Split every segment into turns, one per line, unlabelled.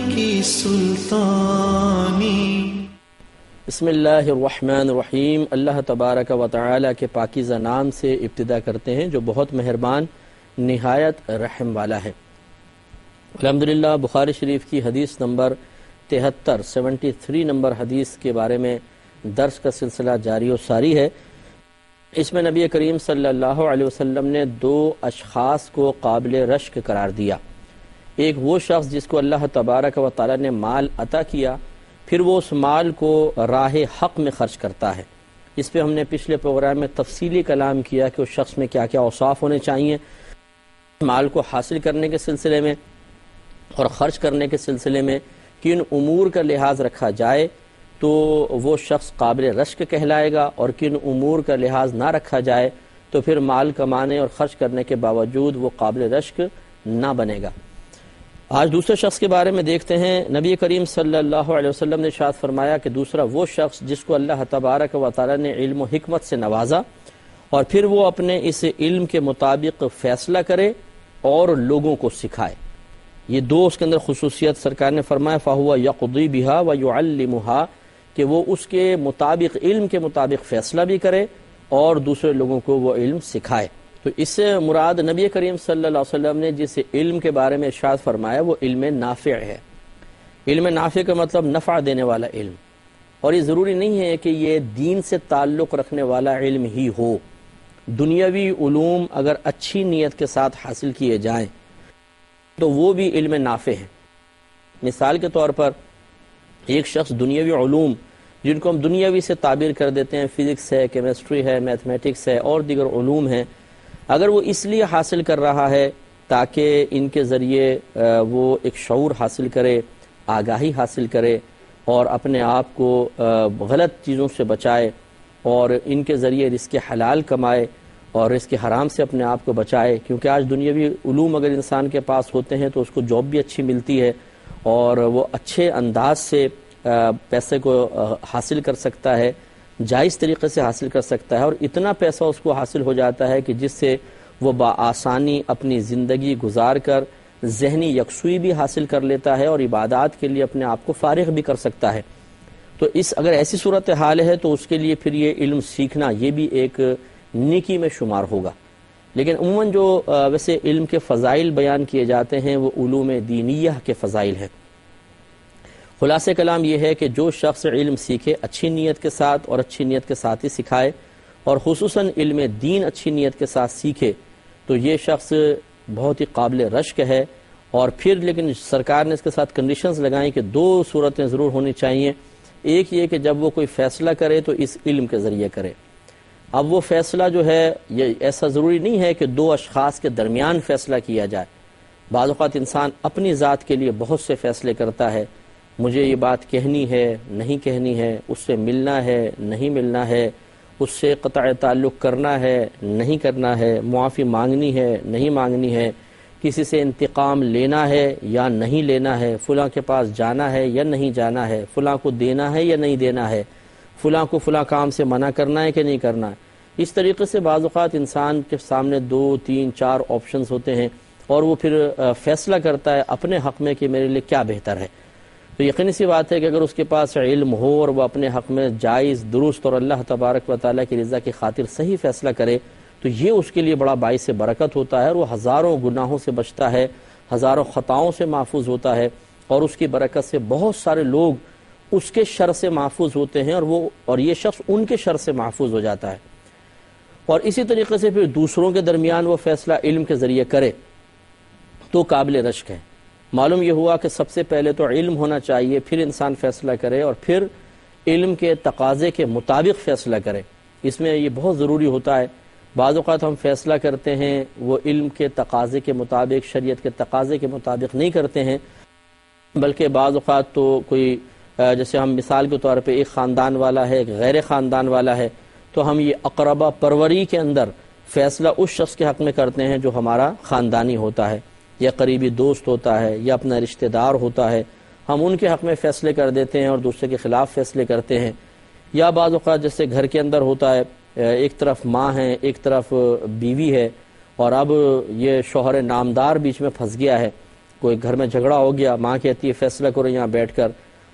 کی سلطانی۔
بسم اللہ الرحمن الرحیم۔ اللہ تبارک و تعالی کے پاکیزہ نام سے ابتدا کرتے ہیں جو بہت مہربان نہایت رحم والا ہے۔ الحمدللہ بخاری شریف کی حدیث نمبر 73 نمبر حدیث کے بارے میں درس کا سلسلہ جاری و ساری ہے۔ اس میں نبی کریم صلی اللہ علیہ وسلم نے دو اشخاص کو قابل رشک قرار دیا۔ ایک وہ شخص جس کو اللہ تبارک و تعالی نے مال عطا کیا، پھر وہ اس مال کو راہ حق میں خرچ کرتا ہے۔ اس پہ ہم نے پچھلے پروگرام میں تفصیلی کلام کیا کہ اس شخص میں کیا کیا اوصاف ہونے چاہیے مال کو حاصل کرنے کے سلسلے میں اور خرچ کرنے کے سلسلے میں، کن امور کا لحاظ رکھا جائے تو وہ شخص قابل رشک کہلائے گا، اور کن امور کا لحاظ نہ رکھا جائے تو پھر مال کمانے اور خرچ کرنے کے باوجود وہ قابل رشک نہ بنے گا۔ آج دوسرے شخص کے بارے میں دیکھتے ہیں۔ نبی کریم صلی اللہ علیہ وسلم نے ارشاد فرمایا کہ دوسرا وہ شخص جس کو اللہ تبارک و تعالی نے علم و حکمت سے نوازا اور پھر وہ اپنے اس علم کے مطابق فیصلہ کرے اور لوگوں کو سکھائے۔ یہ دو اس کے اندر خصوصیت سرکار نے فرمایا فَهُوَ يَقْضِي بِهَا وَيُعَلِّمُهَا، کہ وہ اس کے مطابق علم کے مطابق فیصلہ بھی کرے اور دوسرے لوگوں کو وہ علم سکھائے۔ تو اس سے مراد نبی کریم صلی اللہ علیہ وسلم نے جس علم کے بارے میں ارشاد فرمایا وہ علم نافع ہے۔ علم نافع کا مطلب نفع دینے والا علم، اور یہ ضروری نہیں ہے کہ یہ دین سے تعلق رکھنے والا علم ہی ہو۔ دنیاوی علوم اگر اچھی نیت کے ساتھ حاصل کیے جائیں تو وہ بھی علم نافع ہے۔ مثال کے طور پر ایک شخص دنیاوی علوم جن کو ہم دنیاوی سے تعبیر کر دیتے ہیں، فزکس ہے، کیمسٹری ہے، میتھمیٹکس ہے اور دیگر علوم ہیں، اگر وہ اس لیے حاصل کر رہا ہے تاکہ ان کے ذریعے وہ ایک شعور حاصل کرے، آگاہی حاصل کرے اور اپنے آپ کو غلط چیزوں سے بچائے اور ان کے ذریعے رزق حلال کمائے اور رزق حرام سے اپنے آپ کو بچائے، کیونکہ آج دنیاوی علوم اگر انسان کے پاس ہوتے ہیں تو اس کو جاب بھی اچھی ملتی ہے اور وہ اچھے انداز سے پیسے کو حاصل کر سکتا ہے، جائز طریقے سے حاصل کر سکتا ہے، اور اتنا پیسہ اس کو حاصل ہو جاتا ہے کہ جس سے وہ بآسانی اپنی زندگی گزار کر ذہنی یکسوئی بھی حاصل کر لیتا ہے اور عبادات کے لیے اپنے آپ کو فارغ بھی کر سکتا ہے۔ تو اگر ایسی صورتحال ہے تو اس کے لیے پھر یہ علم سیکھنا یہ بھی ایک نیکی میں شمار ہوگا۔ لیکن عموماً جو ویسے علم کے فضائل بیان کیے جاتے ہیں وہ علوم دینیہ کے فضائل ہیں۔ خلاصہ کلام یہ ہے کہ جو شخص علم سیکھے اچھی نیت کے ساتھ اور اچھی نیت کے ساتھ ہی سکھائے، اور خصوصاً علم دین اچھی نیت کے ساتھ سیکھے، تو یہ شخص بہت ہی قابل رشک ہے۔ اور پھر لیکن سرکار نے اس کے ساتھ کنڈیشنز لگائیں کہ دو صورتیں ضرور ہونی چاہیے۔ ایک یہ کہ جب وہ کوئی فیصلہ کرے تو اس علم کے ذریعے کرے۔ اب وہ فیصلہ جو ہے یہ ایسا ضروری نہیں ہے کہ دو اشخاص کے درمیان فیصلہ کیا جائے۔ بعض اوقات انسان اپنی ذات کے لیے بہت سے فیصلے کرتا ہے، مجھے یہ بات کہنی ہے نہیں کہنی ہے، اس سے ملنا ہے نہیں ملنا ہے، اس سے قطع تعلق کرنا ہے نہیں کرنا ہے، معافی مانگنی ہے نہیں مانگنی ہے، کسی سے انتقام لینا ہے یا نہیں لینا ہے، فلاں کے پاس جانا ہے یا نہیں جانا ہے، فلاں کو دینا ہے یا نہیں دینا ہے، فلاں کو فلاں کام سے منع کرنا ہے کہ نہیں کرنا ہے۔ اس طریقے سے بعض اوقات انسان کے سامنے 2 3 4 آپشنز ہوتے ہیں اور وہ پھر فیصلہ کرتا ہے اپنے حق میں کہ میرے لیے کیا بہتر ہے۔ تو یقینی سی بات ہے کہ اگر اس کے پاس علم ہو اور وہ اپنے حق میں جائز، درست اور اللہ تبارک و تعالیٰ کی رضا کی خاطر صحیح فیصلہ کرے تو یہ اس کے لیے بڑا باعث برکت ہوتا ہے، اور وہ ہزاروں گناہوں سے بچتا ہے، ہزاروں خطاؤں سے محفوظ ہوتا ہے، اور اس کی برکت سے بہت سارے لوگ اس کے شر سے محفوظ ہوتے ہیں اور یہ شخص ان کے شر سے محفوظ ہو جاتا ہے۔ اور اسی طریقے سے پھر دوسروں کے درمیان وہ فیصلہ علم کے ذریعے کرے تو قابل رشک ہے۔ معلوم یہ ہوا کہ سب سے پہلے تو علم ہونا چاہیے، پھر انسان فیصلہ کرے اور پھر علم کے تقاضے کے مطابق فیصلہ کرے۔ اس میں یہ بہت ضروری ہوتا ہے۔ بعض اوقات ہم فیصلہ کرتے ہیں وہ علم کے تقاضے کے مطابق، شریعت کے تقاضے کے مطابق نہیں کرتے ہیں، بلکہ بعض اوقات تو کوئی جیسے ہم مثال کے طور پہ ایک خاندان والا ہے، ایک غیر خاندان والا ہے، تو ہم یہ اقربا پروری کے اندر فیصلہ اس شخص کے حق میں کرتے ہیں جو ہمارا خاندانی ہوتا ہے یا قریبی دوست ہوتا ہے یا اپنا رشتہ دار ہوتا ہے، ہم ان کے حق میں فیصلے کر دیتے ہیں اور دوسرے کے خلاف فیصلے کرتے ہیں۔ یا بعض اوقات جیسے گھر کے اندر ہوتا ہے، ایک طرف ماں ہے ایک طرف بیوی ہے، اور اب یہ شوہر نامدار بیچ میں پھنس گیا ہے، کوئی گھر میں جھگڑا ہو گیا، ماں کہتی ہے فیصلہ کرو یہاں بیٹھ کر،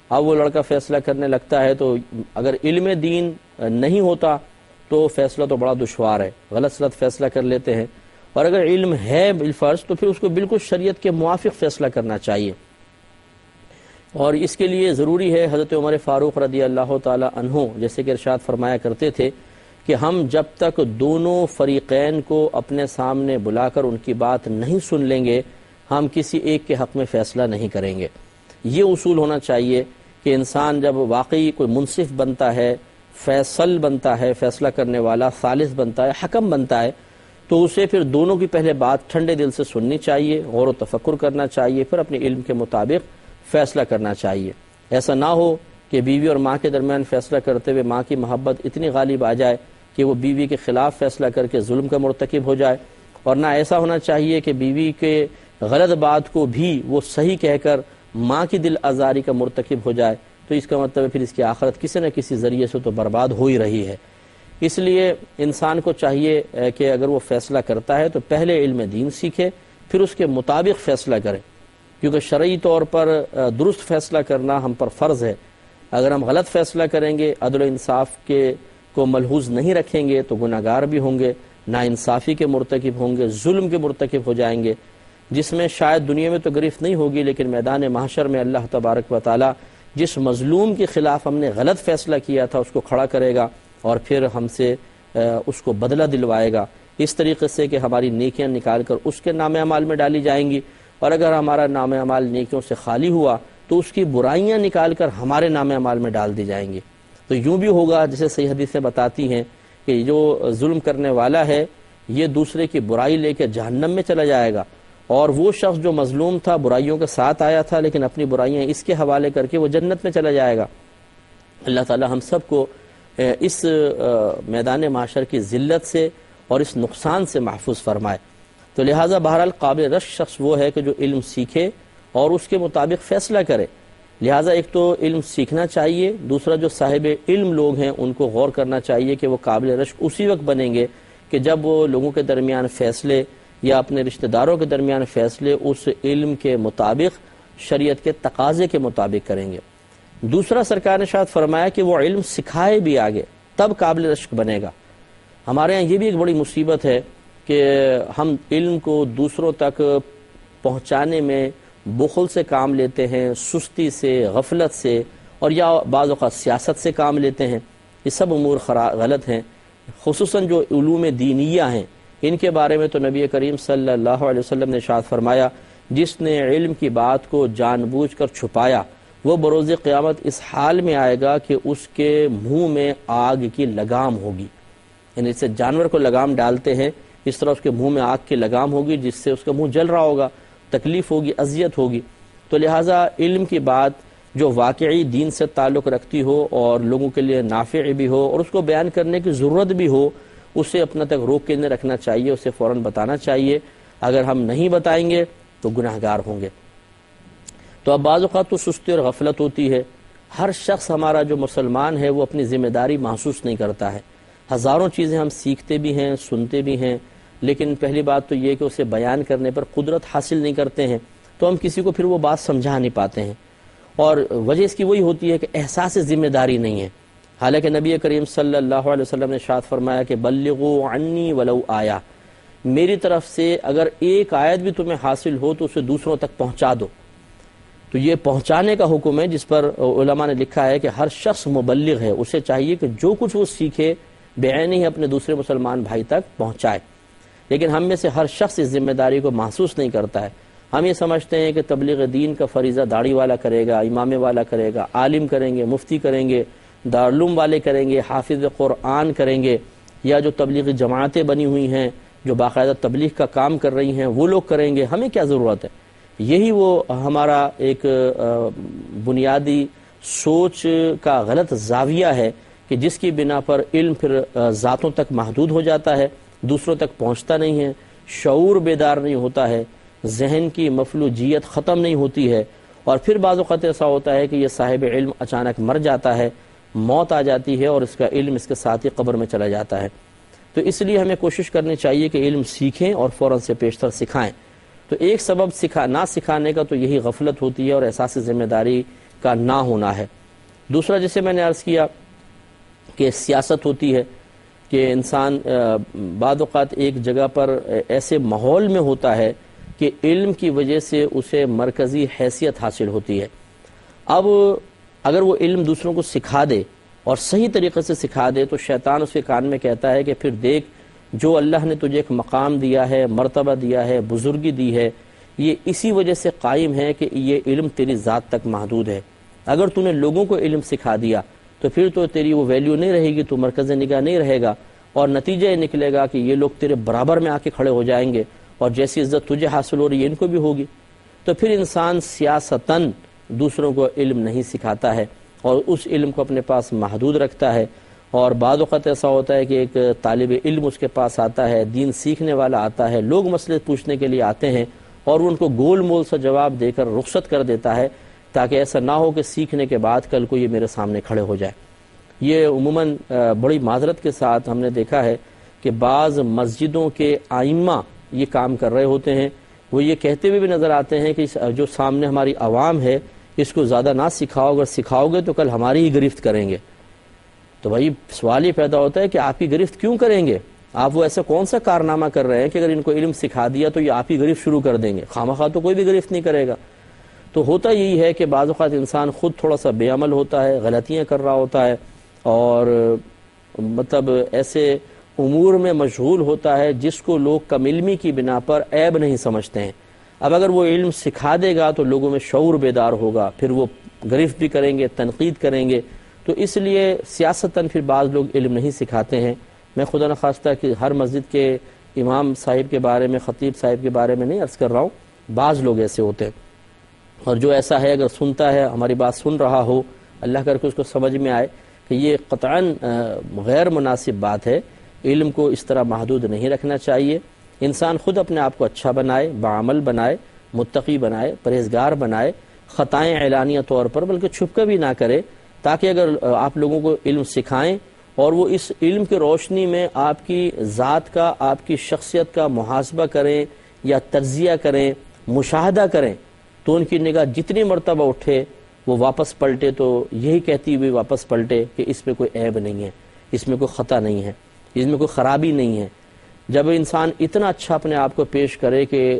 اب وہ لڑکا فیصلہ کرنے لگتا ہے تو اگر علم دین نہیں ہوتا تو فیصلہ تو بڑا دشوار ہے، غلط سلط فیصلہ کر لیتے ہیں، اور اگر علم ہے بالفرض تو پھر اس کو بالکل شریعت کے موافق فیصلہ کرنا چاہیے۔ اور اس کے لیے ضروری ہے، حضرت عمر فاروق رضی اللہ تعالی عنہ جیسے کہ ارشاد فرمایا کرتے تھے کہ ہم جب تک دونوں فریقین کو اپنے سامنے بلا کر ان کی بات نہیں سن لیں گے، ہم کسی ایک کے حق میں فیصلہ نہیں کریں گے۔ یہ اصول ہونا چاہیے کہ انسان جب واقعی کوئی منصف بنتا ہے، فیصل بنتا ہے، فیصلہ کرنے والا، ثالث بنتا ہے، حکم بنتا ہے، تو اسے پھر دونوں کی پہلے بات ٹھنڈے دل سے سننی چاہیے، غور و تفکر کرنا چاہیے، پھر اپنے علم کے مطابق فیصلہ کرنا چاہیے۔ ایسا نہ ہو کہ بیوی اور ماں کے درمیان فیصلہ کرتے ہوئے ماں کی محبت اتنی غالب آ جائے کہ وہ بیوی کے خلاف فیصلہ کر کے ظلم کا مرتکب ہو جائے، اور نہ ایسا ہونا چاہیے کہ بیوی کے غلط بات کو بھی وہ صحیح کہہ کر ماں کی دل آزاری کا مرتکب ہو جائے، تو اس کا مطلب پھر اس کی آخرت کسی نہ کسی ذریعے سے تو برباد ہو ہی رہی ہے۔ اس لیے انسان کو چاہیے کہ اگر وہ فیصلہ کرتا ہے تو پہلے علم دین سیکھے، پھر اس کے مطابق فیصلہ کرے، کیونکہ شرعی طور پر درست فیصلہ کرنا ہم پر فرض ہے۔ اگر ہم غلط فیصلہ کریں گے، عدل و انصاف کے کو ملحوظ نہیں رکھیں گے تو گناہ گار بھی ہوں گے، ناانصافی کے مرتکب ہوں گے، ظلم کے مرتکب ہو جائیں گے، جس میں شاید دنیا میں تو گرفت نہیں ہوگی لیکن میدان محشر میں اللہ تبارک و تعالی جس مظلوم کے خلاف ہم نے غلط فیصلہ کیا تھا اس کو کھڑا کرے گا اور پھر ہم سے اس کو بدلہ دلوائے گا، اس طریقے سے کہ ہماری نیکیاں نکال کر اس کے نام اعمال میں ڈالی جائیں گی، اور اگر ہمارا نام اعمال نیکیوں سے خالی ہوا تو اس کی برائیاں نکال کر ہمارے نام اعمال میں ڈال دی جائیں گی۔ تو یوں بھی ہوگا جسے صحیح حدیثیں بتاتی ہیں کہ جو ظلم کرنے والا ہے یہ دوسرے کی برائی لے کے جہنم میں چلا جائے گا، اور وہ شخص جو مظلوم تھا برائیوں کے ساتھ آیا تھا لیکن اپنی برائیاں اس کے حوالے کر کے وہ جنت میں چلا جائے گا۔ اللہ تعالی ہم سب کو اس میدان معاشر کی ذلت سے اور اس نقصان سے محفوظ فرمائے۔ تو لہٰذا بہرحال قابل رشک شخص وہ ہے کہ جو علم سیکھے اور اس کے مطابق فیصلہ کرے۔ لہٰذا ایک تو علم سیکھنا چاہیے، دوسرا جو صاحب علم لوگ ہیں ان کو غور کرنا چاہیے کہ وہ قابل رشک اسی وقت بنیں گے کہ جب وہ لوگوں کے درمیان فیصلے یا اپنے رشتہ داروں کے درمیان فیصلے اس علم کے مطابق، شریعت کے تقاضے کے مطابق کریں گے۔ دوسرا سرکار نے شاید فرمایا کہ وہ علم سکھائے بھی آگے، تب قابل رشک بنے گا۔ ہمارے ہاں یہ بھی ایک بڑی مصیبت ہے کہ ہم علم کو دوسروں تک پہنچانے میں بخل سے کام لیتے ہیں، سستی سے، غفلت سے، اور یا بعض اوقات سیاست سے کام لیتے ہیں۔ یہ سب امور غلط ہیں، خصوصاً جو علوم دینیہ ہیں ان کے بارے میں تو نبی کریم صلی اللہ علیہ وسلم نے ارشاد فرمایا جس نے علم کی بات کو جان بوجھ کر چھپایا وہ بروز قیامت اس حال میں آئے گا کہ اس کے منہ میں آگ کی لگام ہوگی، یعنی جسے جانور کو لگام ڈالتے ہیں اس طرح اس کے منہ میں آگ کی لگام ہوگی جس سے اس کا منہ جل رہا ہوگا، تکلیف ہوگی، اذیت ہوگی۔ تو لہٰذا علم کی بات جو واقعی دین سے تعلق رکھتی ہو اور لوگوں کے لیے نافع بھی ہو اور اس کو بیان کرنے کی ضرورت بھی ہو، اسے اپنا تک روک کے نہیں رکھنا چاہیے، اسے فوراً بتانا چاہیے۔ اگر ہم نہیں بتائیں گے تو گناہ گار ہوں گے۔ تو اب بعض اوقات تو سستی اور غفلت ہوتی ہے، ہر شخص ہمارا جو مسلمان ہے وہ اپنی ذمہ داری محسوس نہیں کرتا ہے۔ ہزاروں چیزیں ہم سیکھتے بھی ہیں، سنتے بھی ہیں، لیکن پہلی بات تو یہ کہ اسے بیان کرنے پر قدرت حاصل نہیں کرتے ہیں، تو ہم کسی کو پھر وہ بات سمجھا نہیں پاتے ہیں، اور وجہ اس کی وہی ہوتی ہے کہ احساس ذمہ داری نہیں ہے۔ حالانکہ نبی کریم صلی اللہ علیہ وسلم نے ارشاد فرمایا کہ بلغوا عنی ولو آیا، میری طرف سے اگر ایک آیت بھی تمہیں حاصل ہو تو اسے دوسروں تک پہنچا دو۔ تو یہ پہنچانے کا حکم ہے جس پر علماء نے لکھا ہے کہ ہر شخص مبلغ ہے، اسے چاہیے کہ جو کچھ وہ سیکھے بعینی ہی اپنے دوسرے مسلمان بھائی تک پہنچائے۔ لیکن ہم میں سے ہر شخص اس ذمہ داری کو محسوس نہیں کرتا ہے۔ ہم یہ سمجھتے ہیں کہ تبلیغ دین کا فریضہ داڑھی والا کرے گا، امام والا کرے گا، عالم کریں گے، مفتی کریں گے، دارالعلوم والے کریں گے، حافظ قرآن کریں گے، یا جو تبلیغی جماعتیں بنی ہوئی ہیں جو باقاعدہ تبلیغ کا کام کر رہی ہیں وہ لوگ کریں گے۔ ہمیں کیا ضرورت ہے؟ یہی وہ ہمارا ایک بنیادی سوچ کا غلط زاویہ ہے کہ جس کی بنا پر علم پھر ذاتوں تک محدود ہو جاتا ہے، دوسروں تک پہنچتا نہیں ہے، شعور بیدار نہیں ہوتا ہے، ذہن کی مفلوجیت ختم نہیں ہوتی ہے، اور پھر بعض اوقات ایسا ہوتا ہے کہ یہ صاحب علم اچانک مر جاتا ہے، موت آ جاتی ہے اور اس کا علم اس کے ساتھ ہی قبر میں چلا جاتا ہے۔ تو اس لیے ہمیں کوشش کرنی چاہیے کہ علم سیکھیں اور فوراً سے پیشتر سکھائیں۔ تو ایک سبب نہ سکھانے کا تو یہی غفلت ہوتی ہے اور احساس ذمہ داری کا نہ ہونا ہے۔ دوسرا جسے میں نے عرض کیا کہ سیاست ہوتی ہے کہ انسان بعض اوقات ایک جگہ پر ایسے ماحول میں ہوتا ہے کہ علم کی وجہ سے اسے مرکزی حیثیت حاصل ہوتی ہے۔ اب اگر وہ علم دوسروں کو سکھا دے اور صحیح طریقے سے سکھا دے تو شیطان اس کے کان میں کہتا ہے کہ پھر دیکھ، جو اللہ نے تجھے ایک مقام دیا ہے، مرتبہ دیا ہے، بزرگی دی ہے، یہ اسی وجہ سے قائم ہے کہ یہ علم تیری ذات تک محدود ہے۔ اگر تو نے لوگوں کو علم سکھا دیا تو پھر تو تیری وہ ویلیو نہیں رہے گی، تو مرکز نگاہ نہیں رہے گا، اور نتیجہ یہ نکلے گا کہ یہ لوگ تیرے برابر میں آ کے کھڑے ہو جائیں گے، اور جیسی عزت تجھے حاصل ہو رہی ہے ان کو بھی ہوگی۔ تو پھر انسان سیاستاً دوسروں کو علم نہیں سکھاتا ہے اور اس علم کو اپنے پاس محدود رکھتا ہے۔ اور بعض اوقات ایسا ہوتا ہے کہ ایک طالب علم اس کے پاس آتا ہے، دین سیکھنے والا آتا ہے، لوگ مسئلے پوچھنے کے لیے آتے ہیں اور وہ ان کو گول مول سا جواب دے کر رخصت کر دیتا ہے، تاکہ ایسا نہ ہو کہ سیکھنے کے بعد کل کو یہ میرے سامنے کھڑے ہو جائے۔ یہ عموماً بڑی معذرت کے ساتھ ہم نے دیکھا ہے کہ بعض مسجدوں کے ائمہ یہ کام کر رہے ہوتے ہیں، وہ یہ کہتے ہوئے بھی نظر آتے ہیں کہ جو سامنے ہماری عوام ہے اس کو زیادہ نہ سکھاؤ، اگر سکھاؤ گے تو کل ہماری ہی گرفت کریں گے۔ تو بھائی سوال یہ پیدا ہوتا ہے کہ آپ کی گرفت کیوں کریں گے؟ آپ وہ ایسا کون سا کارنامہ کر رہے ہیں کہ اگر ان کو علم سکھا دیا تو یہ آپ ہی گرفت شروع کر دیں گے؟ خواہ تو کوئی بھی گرفت نہیں کرے گا۔ تو ہوتا یہی ہے کہ بعض اوقات انسان خود تھوڑا سا بے عمل ہوتا ہے، غلطیاں کر رہا ہوتا ہے، اور مطلب ایسے امور میں مشغول ہوتا ہے جس کو لوگ کم علمی کی بنا پر عیب نہیں سمجھتے ہیں۔ اب اگر وہ علم سکھا دے گا تو لوگوں میں شعور بیدار ہوگا، پھر وہ گرفت بھی کریں گے، تنقید کریں گے۔ تو اس لیے سیاستاً پھر بعض لوگ علم نہیں سکھاتے ہیں۔ میں خدا نخواستہ کہ ہر مسجد کے امام صاحب کے بارے میں، خطیب صاحب کے بارے میں نہیں عرض کر رہا ہوں، بعض لوگ ایسے ہوتے ہیں، اور جو ایسا ہے اگر سنتا ہے، ہماری بات سن رہا ہو، اللہ کر کے اس کو سمجھ میں آئے کہ یہ قطعاً غیر مناسب بات ہے، علم کو اس طرح محدود نہیں رکھنا چاہیے۔ انسان خود اپنے آپ کو اچھا بنائے، باعمل بنائے، متقی بنائے، پرہیزگار بنائے، خطائیں اعلانیہ طور پر بلکہ چھپ کر بھی نہ کرے، تاکہ اگر آپ لوگوں کو علم سکھائیں اور وہ اس علم کی روشنی میں آپ کی ذات کا، آپ کی شخصیت کا محاسبہ کریں یا تجزیہ کریں، مشاہدہ کریں، تو ان کی نگاہ جتنی مرتبہ اٹھے وہ واپس پلٹے تو یہی کہتی ہوئی واپس پلٹے کہ اس میں کوئی عیب نہیں ہے، اس میں کوئی خطا نہیں ہے، اس میں کوئی خرابی نہیں ہے۔ جب انسان اتنا اچھا اپنے آپ کو پیش کرے کہ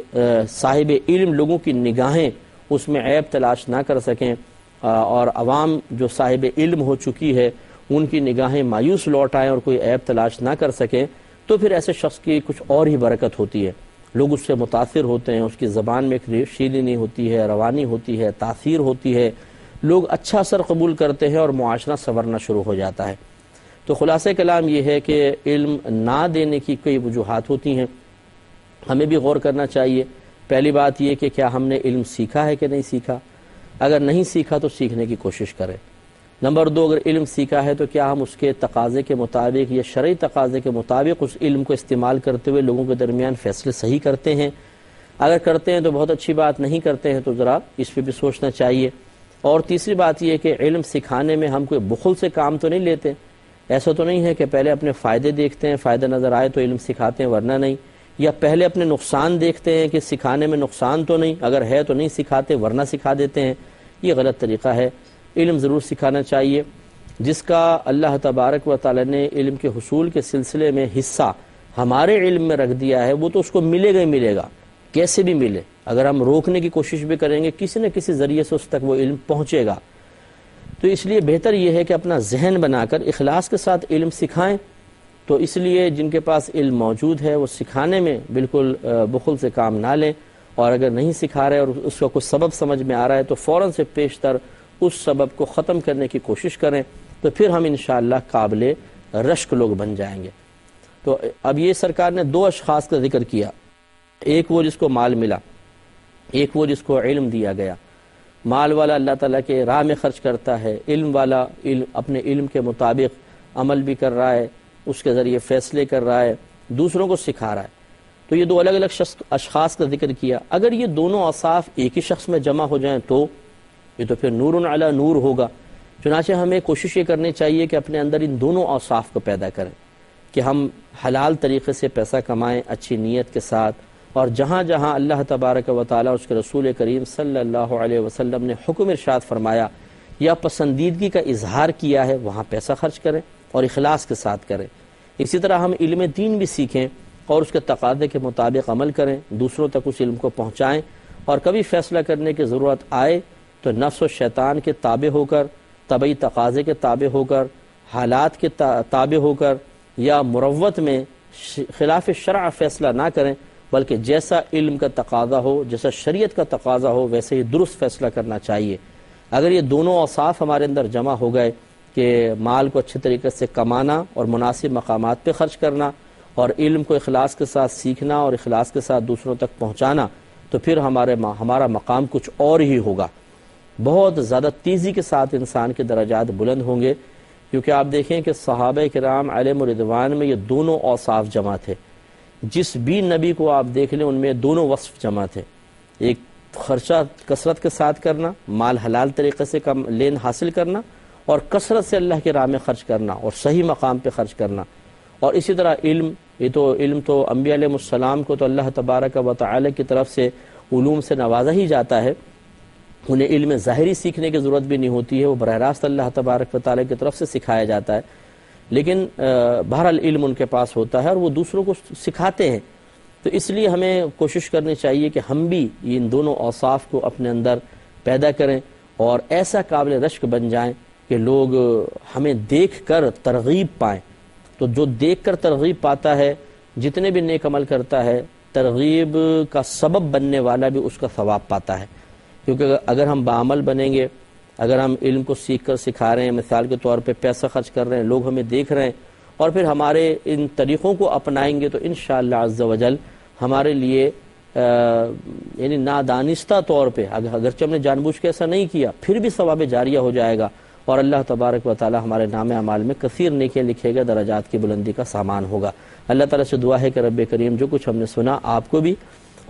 صاحب علم لوگوں کی نگاہیں اس میں عیب تلاش نہ کر سکیں، اور عوام جو صاحب علم ہو چکی ہے ان کی نگاہیں مایوس لوٹ آئیں اور کوئی عیب تلاش نہ کر سکیں، تو پھر ایسے شخص کی کچھ اور ہی برکت ہوتی ہے، لوگ اس سے متاثر ہوتے ہیں، اس کی زبان میں ایک شیرینی ہوتی ہے، روانی ہوتی ہے، تاثیر ہوتی ہے، لوگ اچھا اثر قبول کرتے ہیں اور معاشرہ سنورنا شروع ہو جاتا ہے۔ تو خلاصہ کلام یہ ہے کہ علم نہ دینے کی کئی وجوہات ہوتی ہیں، ہمیں بھی غور کرنا چاہیے۔ پہلی بات یہ کہ کیا ہم نے علم سیکھا ہے کہ نہیں سیکھا؟ اگر نہیں سیکھا تو سیکھنے کی کوشش کریں۔ نمبر 2، اگر علم سیکھا ہے تو کیا ہم اس کے تقاضے کے مطابق یا شرعی تقاضے کے مطابق اس علم کو استعمال کرتے ہوئے لوگوں کے درمیان فیصلے صحیح کرتے ہیں؟ اگر کرتے ہیں تو بہت اچھی بات، نہیں کرتے ہیں تو ذرا اس پہ بھی سوچنا چاہیے۔ اور تیسری بات یہ کہ علم سکھانے میں ہم کوئی بخل سے کام تو نہیں لیتے، ایسا تو نہیں ہے کہ پہلے اپنے فائدے دیکھتے ہیں، فائدہ نظر آئے تو علم سکھاتے ہیں ورنہ نہیں، یا پہلے اپنے نقصان دیکھتے ہیں کہ سکھانے میں نقصان تو نہیں، اگر ہے تو نہیں سکھاتے ورنہ سکھا دیتے ہیں۔ یہ غلط طریقہ ہے۔ علم ضرور سکھانا چاہیے۔ جس کا اللہ تبارک و تعالی نے علم کے حصول کے سلسلے میں حصہ ہمارے علم میں رکھ دیا ہے وہ تو اس کو ملے گا ہی ملے گا، کیسے بھی ملے۔ اگر ہم روکنے کی کوشش بھی کریں گے کسی نہ کسی ذریعے سے اس تک وہ علم پہنچے گا۔ تو اس لیے بہتر یہ ہے کہ اپنا ذہن بنا کر اخلاص کے ساتھ علم سکھائیں۔ تو اس لیے جن کے پاس علم موجود ہے وہ سکھانے میں بالکل بخل سے کام نہ لیں، اور اگر نہیں سکھا رہے اور اس کا کوئی سبب سمجھ میں آ رہا ہے تو فوراً سے پیشتر اس سبب کو ختم کرنے کی کوشش کریں، تو پھر ہم انشاءاللہ قابل رشک لوگ بن جائیں گے۔ تو اب یہ سرکار نے 2 اشخاص کا ذکر کیا، ایک وہ جس کو مال ملا، ایک وہ جس کو علم دیا گیا۔ مال والا اللہ تعالیٰ کے راہ میں خرچ کرتا ہے، علم والا اپنے علم کے مطابق عمل بھی کر رہا ہے، اس کے ذریعے فیصلے کر رہا ہے، دوسروں کو سکھا رہا ہے۔ تو یہ 2 الگ الگ اشخاص کا ذکر کیا۔ اگر یہ دونوں اوصاف ایک ہی شخص میں جمع ہو جائیں تو یہ تو پھر نور علی نور ہوگا۔ چنانچہ ہمیں کوشش یہ کرنی چاہیے کہ اپنے اندر ان دونوں اوصاف کو پیدا کریں، کہ ہم حلال طریقے سے پیسہ کمائیں اچھی نیت کے ساتھ، اور جہاں جہاں اللہ تبارک و تعالیٰ اس کے رسول کریم صلی اللہ علیہ وسلم نے حکم ارشاد فرمایا یا پسندیدگی کا اظہار کیا ہے وہاں پیسہ خرچ کریں اور اخلاص کے ساتھ کریں۔ اسی طرح ہم علم دین بھی سیکھیں اور اس کے تقاضے کے مطابق عمل کریں، دوسروں تک اس علم کو پہنچائیں، اور کبھی فیصلہ کرنے کی ضرورت آئے تو نفس و شیطان کے تابع ہو کر، طبعی تقاضے کے تابع ہو کر، حالات کے تابع ہو کر یا مروت میں خلاف شرع فیصلہ نہ کریں، بلکہ جیسا علم کا تقاضا ہو، جیسا شریعت کا تقاضا ہو ویسے ہی درست فیصلہ کرنا چاہیے۔ اگر یہ دونوں اوصاف ہمارے اندر جمع ہو گئے کہ مال کو اچھے طریقے سے کمانا اور مناسب مقامات پہ خرچ کرنا، اور علم کو اخلاص کے ساتھ سیکھنا اور اخلاص کے ساتھ دوسروں تک پہنچانا، تو پھر ہمارا مقام کچھ اور ہی ہوگا۔ بہت زیادہ تیزی کے ساتھ انسان کے درجات بلند ہوں گے، کیونکہ آپ دیکھیں کہ صحابہ کرام علیہم الرضوان میں یہ دونوں اوصاف جمع تھے۔ جس بھی نبی کو آپ دیکھ لیں ان میں دونوں وصف جمع تھے، ایک خرچہ کثرت کے ساتھ کرنا، مال حلال طریقے سے لین حاصل کرنا، اور کثرت سے اللہ کے راہ میں خرچ کرنا اور صحیح مقام پہ خرچ کرنا۔ اور اسی طرح علم تو انبیاء علیہ السلام کو تو اللہ تبارک و تعالی کی طرف سے علوم سے نوازا ہی جاتا ہے، انہیں علم ظاہری سیکھنے کی ضرورت بھی نہیں ہوتی ہے، وہ براہ راست اللہ تبارک و تعالی کی طرف سے سکھایا جاتا ہے، لیکن بہرحال علم ان کے پاس ہوتا ہے اور وہ دوسروں کو سکھاتے ہیں۔ تو اس لیے ہمیں کوشش کرنی چاہیے کہ ہم بھی ان دونوں اوصاف کو اپنے اندر پیدا کریں اور ایسا قابل رشک بن جائیں کہ لوگ ہمیں دیکھ کر ترغیب پائیں۔ تو جو دیکھ کر ترغیب پاتا ہے، جتنے بھی نیک عمل کرتا ہے، ترغیب کا سبب بننے والا بھی اس کا ثواب پاتا ہے، کیونکہ اگر ہم باعمل بنیں گے، اگر ہم علم کو سیکھ کر سکھا رہے ہیں، مثال کے طور پہ پیسہ خرچ کر رہے ہیں، لوگ ہمیں دیکھ رہے ہیں اور پھر ہمارے ان طریقوں کو اپنائیں گے، تو انشاءاللہ عز و جل ہمارے لیے یعنی نادانستہ طور پہ، اگرچہ ہم نے جان بوجھ کے ایسا نہیں کیا، پھر بھی ثواب جاریہ ہو جائے گا، اور اللہ تبارک و تعالی ہمارے نام اعمال میں کثیر نیکیاں لکھے گا، درجات کی بلندی کا سامان ہوگا۔ اللہ تعالیٰ سے دعا ہے کہ رب کریم جو کچھ ہم نے سنا آپ کو بھی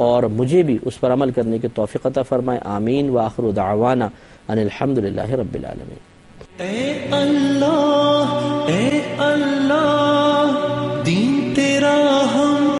اور مجھے بھی اس پر عمل کرنے کی توفیق عطا فرمائے، آمین۔ وآخر دعوانا ان الحمدللہ رب العالمین۔